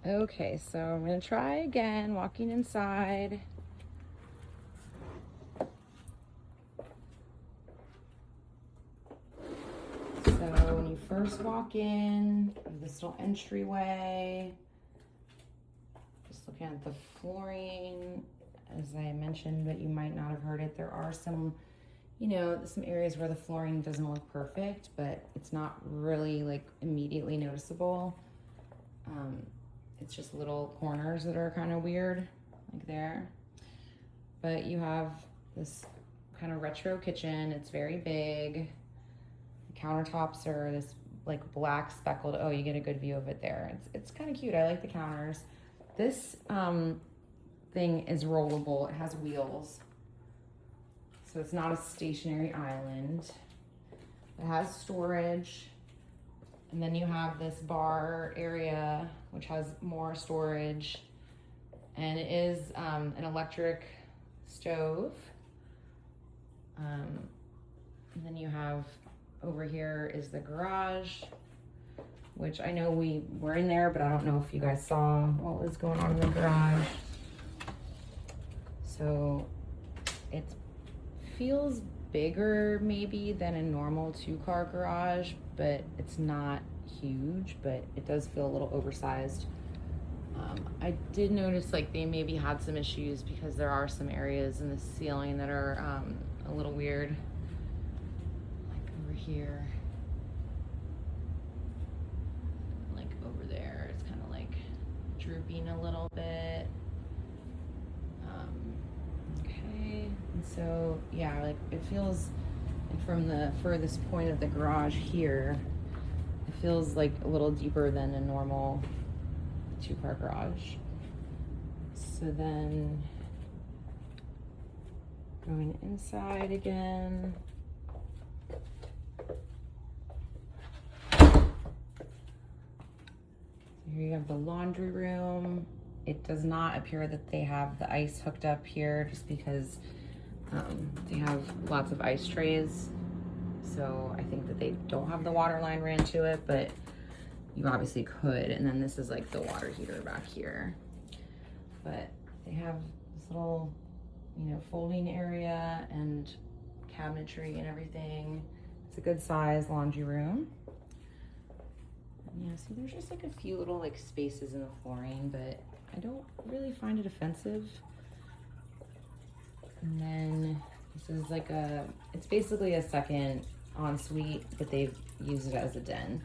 Okay, so I'm gonna try again walking inside. So when you first walk in, this little entryway, just looking at the flooring, as I mentioned, but you might not have heard it, there are some, some areas where the flooring doesn't look perfect, but it's not really like immediately noticeable. It's just little corners that are kind of weird, like there. But you have this kind of retro kitchen. It's very big. The countertops are this like black speckled. Oh, you get a good view of it there. It's kind of cute. I like the counters. This thing is rollable. It has wheels, so it's not a stationary island. It has storage. And then you have this bar area, which has more storage. And it is an electric stove. And then you have over here is the garage, which I know we were in there, but I don't know if you guys saw what was going on in the garage. So it feels bigger maybe than a normal 2-car garage, but it's not huge, but it does feel a little oversized. I did notice like they maybe had some issues because there are some areas in the ceiling that are a little weird, like over here, like over there. It's kind of like drooping a little bit. Okay, and so yeah, like it feels like from the furthest point of the garage here, it feels like a little deeper than a normal 2-car garage. So then going inside again. So here you have the laundry room. It does not appear that they have the ice hooked up here just because they have lots of ice trays. So I think that they don't have the water line ran to it, but you obviously could. And then this is like the water heater back here. But they have this little, folding area and cabinetry and everything. It's a good size laundry room. And yeah, see, there's just like a few little like spaces in the flooring, but I don't really find it offensive. And then this is like it's basically a second ensuite, but they've used it as a den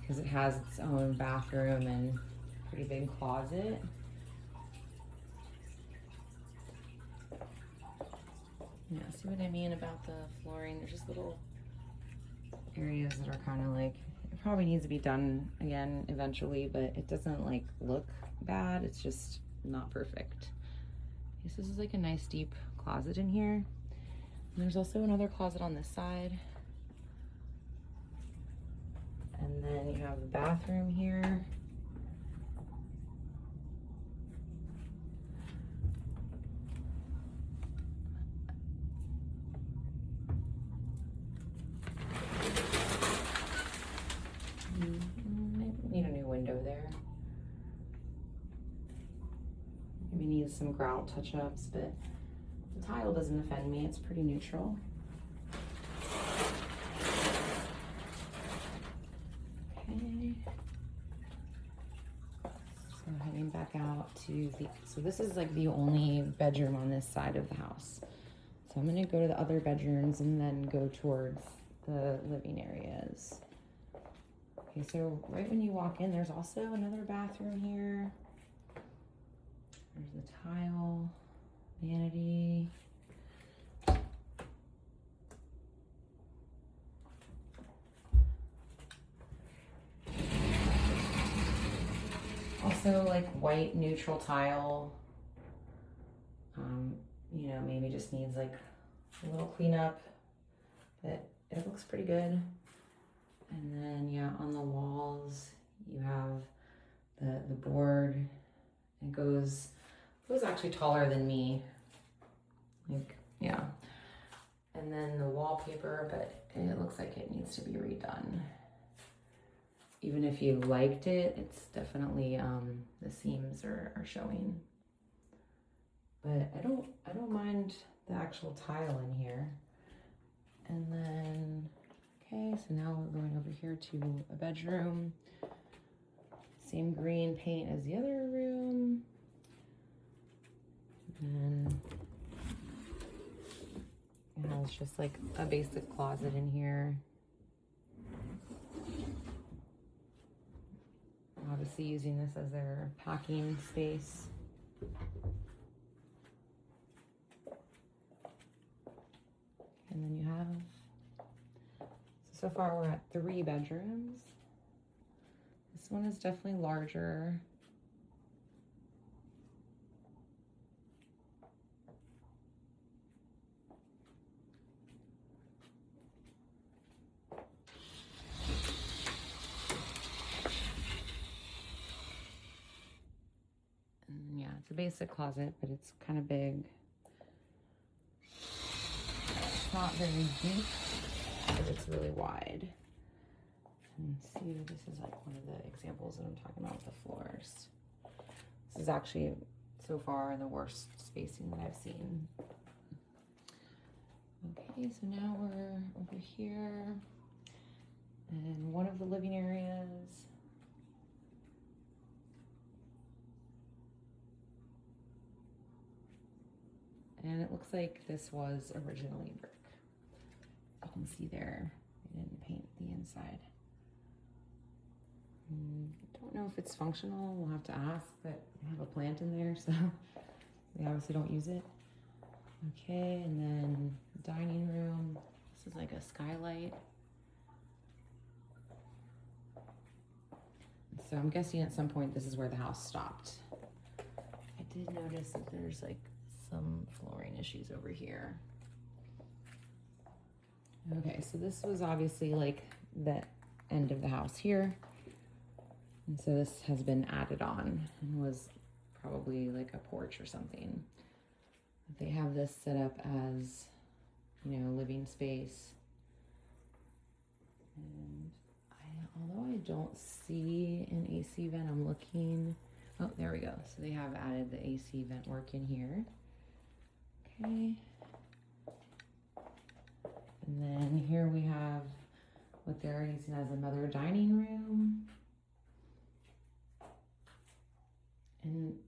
because it has its own bathroom and pretty big closet. Yeah, see what I mean about the flooring? There's just little areas that are kind of like, it probably needs to be done again eventually, but it doesn't like look bad. It's just not perfect. This is like a nice deep closet in here. And there's also another closet on this side. And then you have the bathroom here. Need a new window there. Maybe needs some grout touch-ups, but the tile doesn't offend me. It's pretty neutral. Okay. So heading back out to so this is like the only bedroom on this side of the house. So I'm gonna go to the other bedrooms and then go towards the living areas. Okay, so right when you walk in, there's also another bathroom here. There's the tile, vanity. Also like white neutral tile. Maybe just needs like a little cleanup, but it looks pretty good. And then yeah, on the walls you have the board. It goes actually taller than me. Like, yeah. And then the wallpaper, but it looks like it needs to be redone. even if you liked it, it's definitely the seams are showing. But I don't mind the actual tile in here. And then, okay, so now we're going over here to a bedroom. Same green paint as the other room. And it has just like a basic closet in here. Obviously using this as their packing space. And then you have, so far we're at 3 bedrooms. This one is definitely larger. And yeah, it's a basic closet, but it's kind of big. It's not very deep, but it's really wide. And see, this is like one of the examples that I'm talking about with the floors. This is actually, so far, the worst spacing that I've seen. Okay, so now we're over here in one of the living areas. And it looks like this was originally brick. You can see there, they didn't paint the inside. Don't know if it's functional, we'll have to ask, but I have a plant in there, so they obviously don't use it. Okay, and then dining room. This is like a skylight. So I'm guessing at some point this is where the house stopped. I did notice that there's like some flooring issues over here. Okay, so this was obviously like the end of the house here. And so this has been added on and was probably like a porch or something. They have this set up as, you know, living space. And although I don't see an AC vent, I'm looking. Oh, there we go. So they have added the AC vent work in here. Okay. And then here we have what they're using as another dining room. And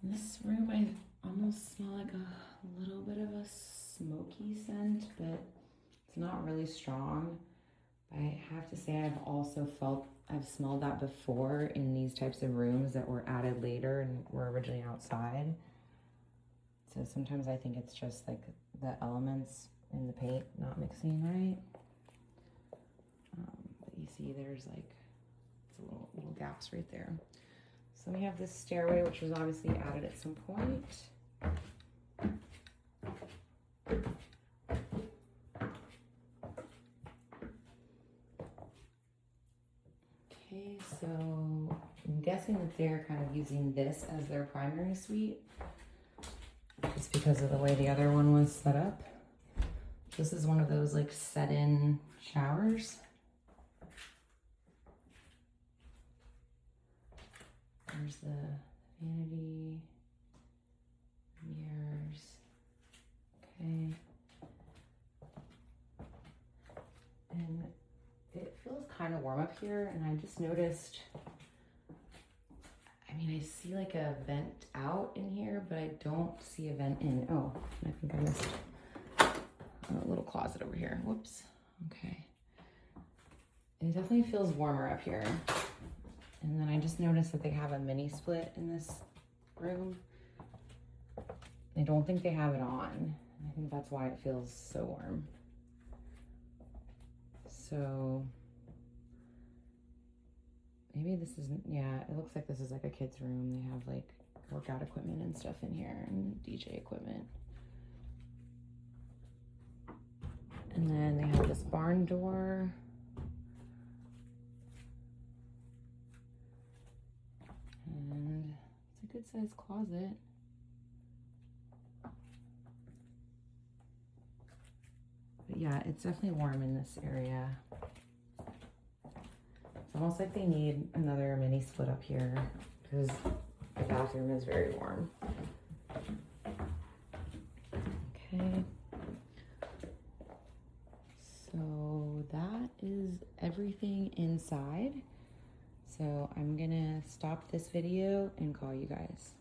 in this room, I almost smell like a little bit of a smoky scent, but it's not really strong. I have to say I've smelled that before in these types of rooms that were added later and were originally outside. So sometimes I think it's just like the elements in the paint not mixing right. But you see there's like, it's a little gaps right there. So we have this stairway, which was obviously added at some point. Okay, so I'm guessing that they're kind of using this as their primary suite, just because of the way the other one was set up. This is one of those like set-in showers. There's the vanity, mirrors, okay. And it feels kind of warm up here, and I just noticed, I mean, I see like a vent out in here, but I don't see a vent in. Oh, I think I missed a little closet over here. Whoops, okay. It definitely feels warmer up here. And then I just noticed that they have a mini split in this room. I don't think they have it on. I think that's why it feels so warm. So maybe this isn't, yeah, it looks like this is like a kid's room. They have like workout equipment and stuff in here and DJ equipment. And then they have this barn door. And it's a good sized closet. But yeah, it's definitely warm in this area. almost like they need another mini split up here because the bathroom is very warm. Okay. So that is everything inside. So I'm gonna stop this video and call you guys.